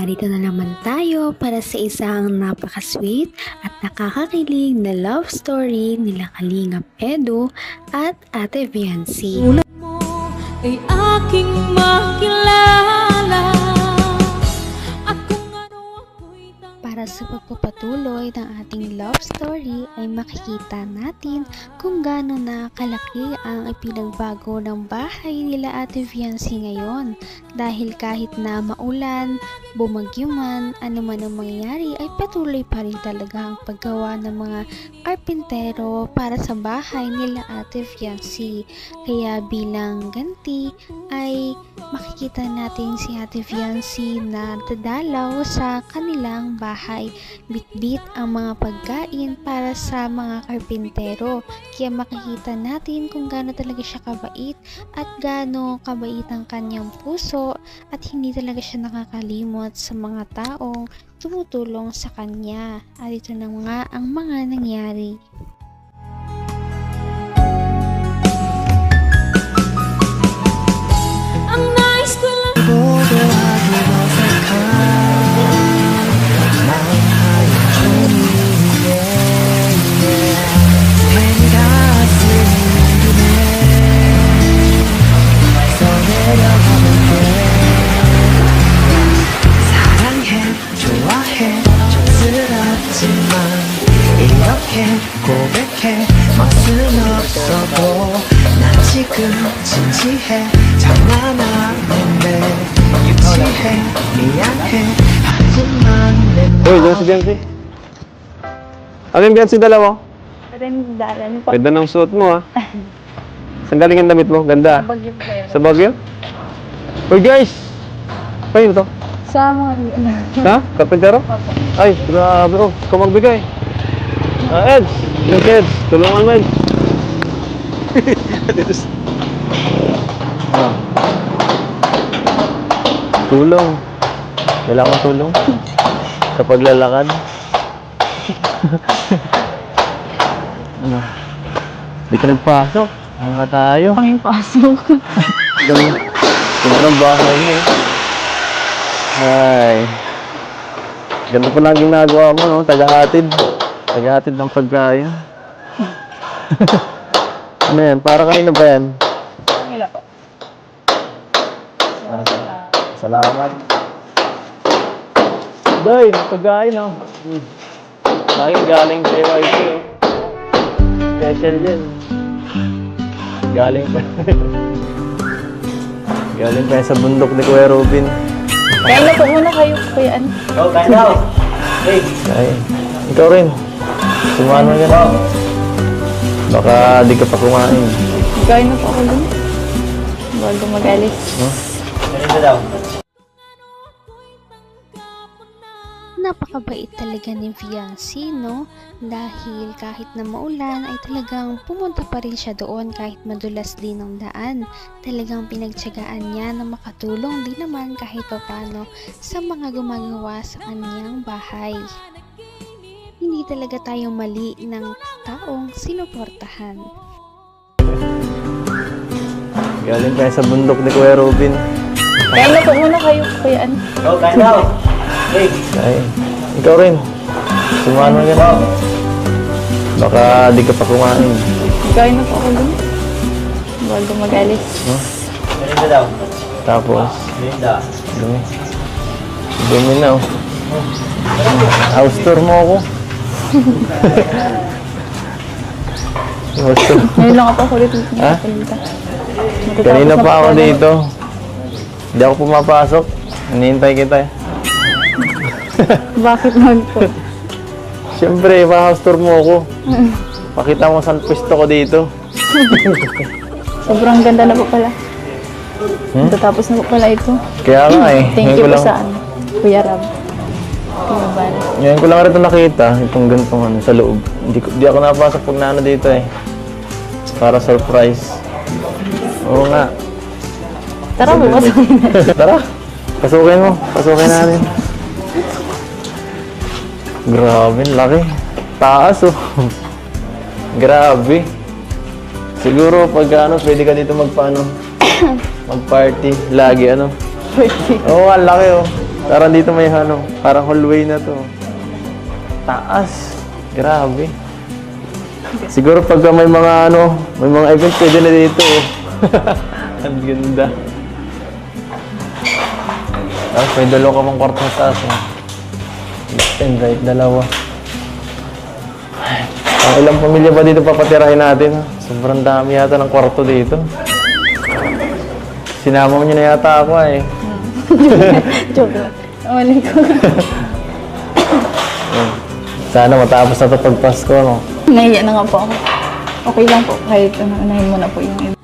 Narito na naman tayo para sa isang napaka-sweet at nakakakilig na love story nila Kalingap Edu at Ate Viancy. Tulad mo ay aking makilala at kung ano ako'y Para sa pagpapatuloy ng ating love story ay makikita natin kung gaano na kalaki ang ipinagbago ng bahay nila Ate Viancy ngayon. Dahil kahit na maulan, bumagyo man, ano man ang mangyayari ay patuloy pa rin talaga ang paggawa ng mga karpintero para sa bahay nila Ate Viancy. Kaya bilang ganti ay makikita natin si Ate Viancy na dadalaw sa kanilang bahay. Bitbit ang mga pagkain para sa mga karpintero. Kaya makikita natin kung gaano talaga siya kabait at gaano kabait ang kanyang puso at hindi talaga siya nakakalimot sa mga taong tumutulong sa kanya. At ito na nga ang mga nangyari. ang nais ko lang. 고백해 멋은 없어도 난 지금 진지해 장난하는데 유치해 미안해 하지만 내 Uy, dyan si Biancy. Ano yung Biancy dala mo? Dalan po. Ganda ng suot mo, ha? Saan galing ang damit mo? Ganda. Bagyo po yun. Sa Baguio? Uy, guys! Paano to? Sa mga Ha? Karpentero? Ay, grabe. Oh, ikaw magbigay. Eds! Yung Eds, tulungan mo, Eds. Ah. Tulong. Kailangan ko tulong. Sa paglalakad. Ano? Di ka nagpasok. Ano ka tayo? panging pasok. Ganun. Ganun ang bahay niyo eh. Ay. Ganun pa lang ginagawa mo, no? Taga-hatid. Taga-hatid ng pagkain. Ano yan? Para kanina ba yan? Wala po. Salamat. Day, pagkain, no? Lagi galing sa YC, oh. Special din. Galing pa. Galing pa sa bundok ni Kuya Robin. Kaya na po muna kayo, Kuya An. Oh, kain daw. Hey. Kain. Ikaw rin. Sumahan mo yan. Baka di ka pa kumain. Kaya na po ako dun. Bago mag-alis. Kain daw. Napakabait talaga ni Viancy, no? Dahil kahit na maulan ay talagang pumunta pa rin siya doon kahit madulas din ang daan. Talagang pinagtiyagaan niya na makatulong din naman kahit papano sa mga gumagawa sa kanyang bahay. Hindi talaga tayo mali ng taong sinuportahan. Galing pa sa bundok ni Kuya Robin. Kaya na po muna kayo, Kuya An. Oh, kain daw. Hey. Kain. Ikaw rin. Sumahan mo yan. Baka di ka pa kumain. Kaya na po ako dun. Bago mag-alis. Kain daw. Tapos? Dumi. Dumi na, oh. House tour mo ako. House tour. Ngayon lang ako ulit Ha? nakapunta. Kanina pa ako dito. Hindi ako pumapasok. Hinihintay kita eh. Bakit naman po? Siyempre, pa-house tour mo ako. Pakita mo saan pwesto ko dito. Sobrang ganda na po pala. Tatapos na po pala ito. Kaya nga eh. Thank you po sa Kuya Rab. Kuya Bal. Ngayon ko lang rin ito nakita. Itong ganitong ano, sa loob. Hindi ako napasok pag naano dito eh. Para surprise. Oo nga. Tara, bumasakin na. Tara. Pasukin mo. Pasukin natin. Grabe, laki. Taas oh. Grabe. Siguro pag ano, pwede ka dito magpaano. Mag-party. Lagi ano. Birthday. Oo, ang laki oh. Parang dito may ano, parang hallway na to. Taas. Grabe. Siguro pagka may mga ano, may mga event pwede na dito. Ang ganda. Tapos may dalawa ka pang kwarto sa taas. Left and right, dalawa. Ang ilang pamilya ba dito papatirahin natin? Sobrang dami yata ng kwarto dito. Sinama mo niyo na yata ako eh. Joke lang. Awalin ko. Sana matapos na ito pag Pasko, no? Nahiya na nga po ako. Okay lang po. Kahit unahin mo na po yung iba.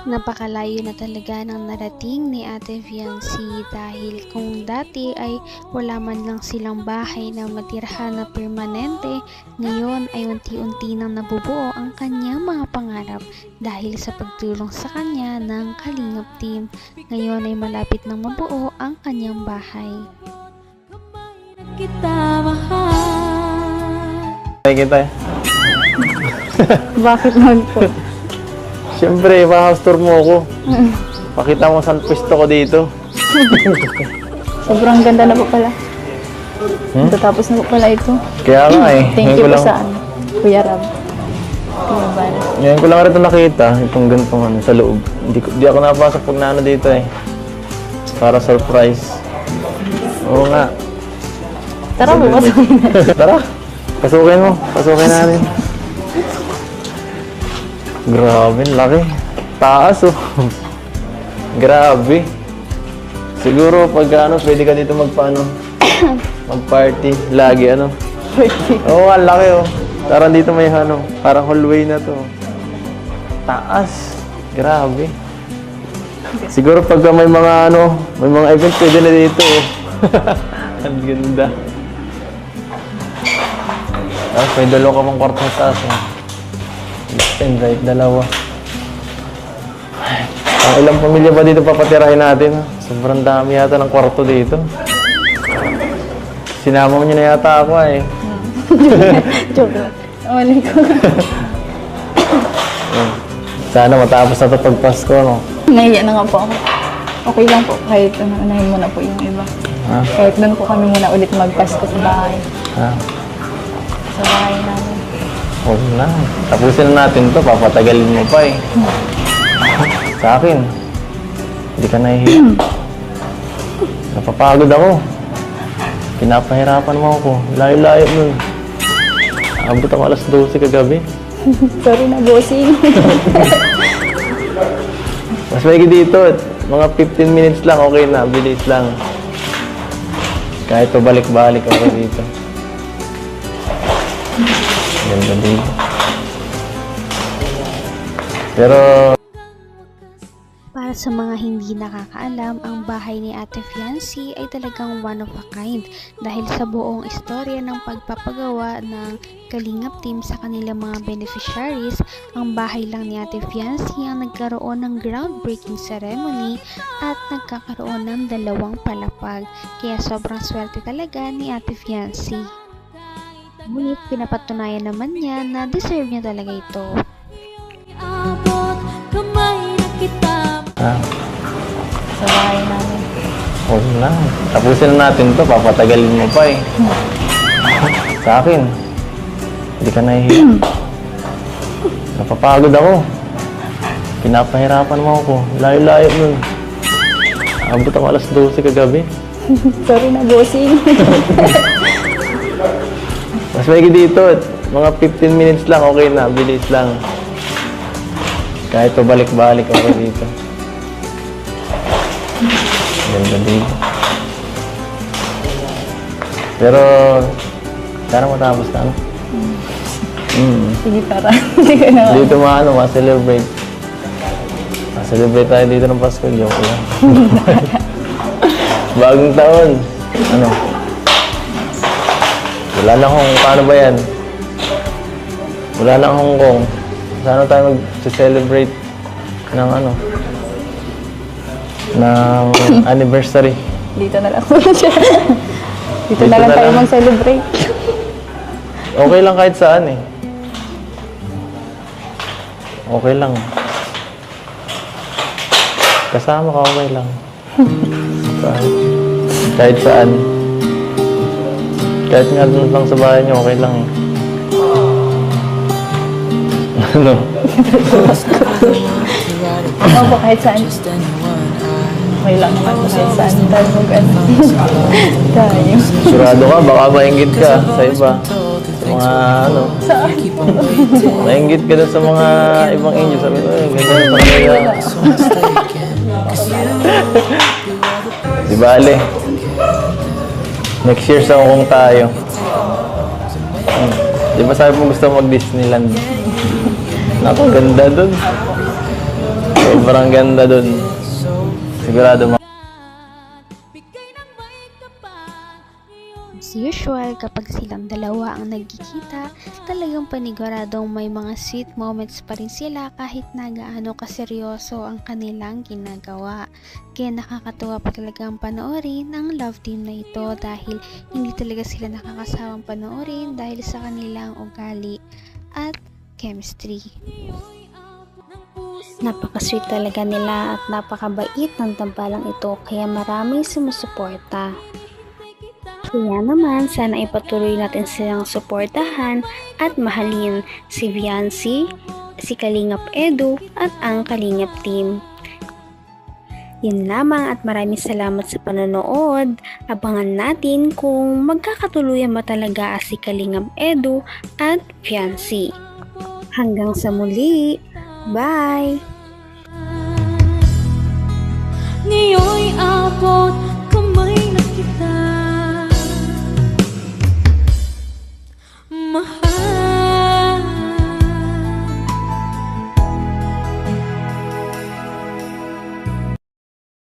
Napakalayo na talaga ng narating ni Ate Fiancy dahil kung dati ay wala man lang silang bahay na matirhan na permanente, ngayon ay unti-unti nang nabubuo ang kanyang mga pangarap dahil sa pagtulong sa kanya ng Kalingap Team. Ngayon ay malapit nang mabuo ang kanyang bahay. Kita mahal. Ay, kita eh. Bakit naman po? Siyempre, pa-house tour mo ako. Pakita mo saan pwesto ko dito. Sobrang ganda na po pala. Tatapos na po pala ito. Kaya nga eh. Thank ngayon you ko po lang, sa ano, Kuya Rab. Kuya Val. ngayon ko lang rin ito nakita, itong ganitong ano, sa loob. Di ako napasok pag naano dito eh. Para surprise. Oo nga. Tara po, pasukin na. Tara, pasukin mo. Pasukin natin. Grabe, laki. Taas oh. Grabe. Siguro pag ano, pwede ka dito magpaano, mag-party. Lagi ano. Oo, ang laki oh. Parang dito may ano, parang hallway na to. Taas. Grabe. Siguro pag may mga ano, may mga event pwede na dito oh. Ang ganda. Tapos may dalawa ka pang kwarto sa taas oh. Left and right, dalawa. Ang ilang pamilya ba dito papatirahin natin? Sobrang dami yata ng kwarto dito. Sinama mo niyo na yata ako eh. Joke lang. Awalin ko. Sana matapos na ito pag Pasko, no? Nahiya na nga po ako. Okay lang po. Kahit unahin mo na po yung iba. Ha? Kahit doon po kami muna ulit magpasko sa bahay. Ha? Sa bahay namin. Huwag na. Tapusin na natin to. Papatagalin mo pa eh. Sa akin, hindi ka nahihiya. Napapagod ako. Pinapahirapan mo ako. Layo-layo nun. Abot ako alas 12 kagabi. Sorry na, bossing. Mas maigi dito. Mga 15 minutes lang, okay na. Bilis lang. Kahit pabalik-balik ako dito. Ganda dito. Pero Para sa mga hindi nakakaalam, ang bahay ni Ate Fiancy ay talagang one of a kind dahil sa buong istorya ng pagpapagawa ng Kalingap Team sa kanilang mga beneficiaries, ang bahay lang ni Ate Fiancy ang nagkaroon ng groundbreaking ceremony at nagkakaroon ng 2 palapag. Kaya sobrang swerte talaga ni Ate Fiancy. Ngunit pinapatunayan naman niya na deserve niya talaga ito. Abot kamay na kita. ha? Sa bahay namin. Huwag na. Tapusin na natin to. Papatagalin mo pa eh. Sa akin, hindi ka nahihiya. Napapagod ako. Pinapahirapan mo ako. Layo-layo nun. Abot ako alas 12 kagabi. Sorry na, bossing. Mas maigi dito. Mga 15 minutes lang, okay na. Bilis lang. Kahit pabalik-balik ako dito. Ganda dito. Pero, sana matapos ka, no? Sige, tara. Hindi ko na. Dito ma-celebrate. Ma-celebrate tayo dito ng Pasko. Joke lang. Bagong taon. Ano? Wala na Hong Kong. Paano ba yan? Wala na Hong Kong. Sana tayo mag-celebrate ng ano? Ng anniversary. Dito na lang muna siya. Dito na Dito lang na tayo lang. mag-celebrate. Okay lang kahit saan eh. Okay lang. Kasama ka, okay lang. Kahit. Kahit saan. Kahit nga doon lang sa bahay niyo, okay lang eh. Ano? Opo, kahit saan. Okay lang naman po kahit saan tayo mag-ano. Tayo. Sigurado ka, baka maingit ka sa iba. Sa mga ano. Maingit ka doon sa mga ibang inyo. Sabi ko, ganyan sa kanila. Di bale. Next year sa Hong Kong tayo. Di ba sabi mo gusto mag-Disneyland? Naku, ganda dun. Sobrang ganda dun. Sigurado Bigay ng may kapal. As usual, kapag silang dalawa ang nagkikita, talagang paniguradong may mga sweet moments pa rin sila kahit na gaano kaseryoso ang kanilang ginagawa. Kaya nakakatuwa pa talagang panoorin ang love team na ito dahil hindi talaga sila nakakasawang panoorin dahil sa kanilang ugali at chemistry. Napaka-sweet talaga nila at napakabait ng tambalang ito kaya maraming sumusuporta. Kaya naman, sana ipatuloy natin silang suportahan at mahalin si Viancy, si Kalingap Edu at ang Kalingap team. Yun lamang at maraming salamat sa panonood. Abangan natin kung magkakatuluyan ba talaga si Kalingap Edu at Viancy. Hanggang sa muli! Bye! Ngayon'y abot